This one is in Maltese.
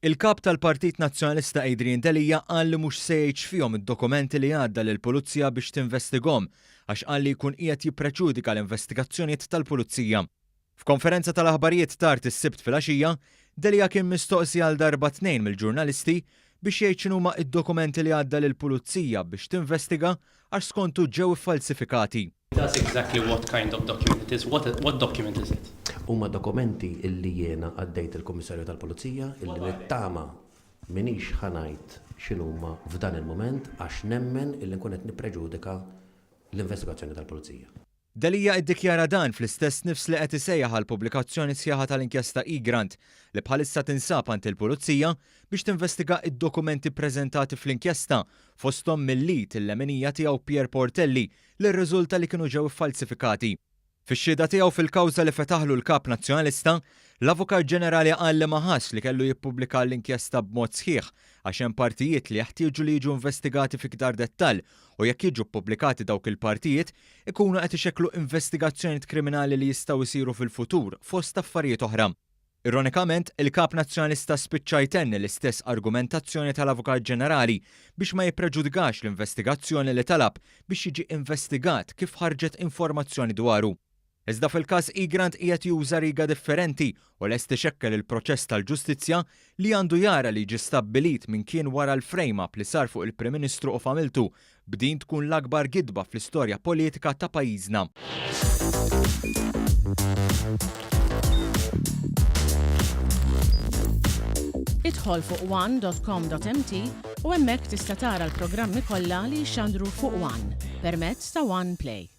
Il-kap tal-Partit Nazzjonalista Adrian Delija qal li mhux se jgħid fihom id-dokumenti li għadda lill-Pulizija biex tinvestigahom għax qal li jkun qiegħed jippreġudika l-investigazzjonijiet tal-Pulizija. F'konferenza tal-aħbarijiet tard is-Sibt filgħaxija, Delija kien mistoqsi għal darba tnejn mill-ġurnalisti biex jgħid x'inhuma id-dokumenti li għadda lill-Pulizija biex tinvestiga għax skontu ġew iffalsifikati. That's exactly what kind of document it is. What document is it? Huma dokumenti illi jiena għaddejt il-Kummissarju tal-Pulizija illi nittama minix ħanajt x'inhuma f'dan il-moment għax nemmen illi nkun qed nippreġudika l-investigazzjoni tal-Pulizija. Delija iddikjara dan fl-istess nifs li qed isejjaħ għal pubblikazzjoni sħiħa tal-inkjesta e-Grant li bħalissa tinsab għand il-Pulizija biex tinvestiga id-dokumenti ppreżentati fl-inkjesta fosthom mill-lit il-lemenija tiegħu Pier Portelli li rriżulta li kienu ġew iffalsifikati. Fix-xhieda tiegħu fil-kawża li fetaħlu l-Kap Nazzjonalista, l-Avukat Ġenerali qal li ma ħass li kellu jippubblika l-inkjesta b'mod sħiħ għax hemm partijiet li jeħtieġu li jiġu investigati fi iktar dettall u jekk jiġu ppubblikati dawk il-partijiet ikunu qed ixekklu investigazzjonijiet kriminali li jistgħu jsiru fil-futur fost affarijiet oħra. Ironikament, il-Kap Nazzjonalista spiċċa jtenni l-istess argumentazzjoni tal-Avukat Ġenerali biex ma jippreġudikax l-investigazzjoni li talab biex jiġi investigat kif ħarġet informazzjoni dwaru. Iżda fil-każ e-Grant qiegħed juża riga differenti u lest ixekkel il-proċess tal-ġustizzja li għandu jara li jiġi stabbilit minn kien wara l-frame-up li sar fuq il-Prim Ministru u familtu b'din tkun l-akbar gidba fl-istorja politika ta' pajjiżna. Idħol fuq one.com.mt u hemmhekk tista' tara l-programmi kollha li jxandru fuq One permezz ta' One Play.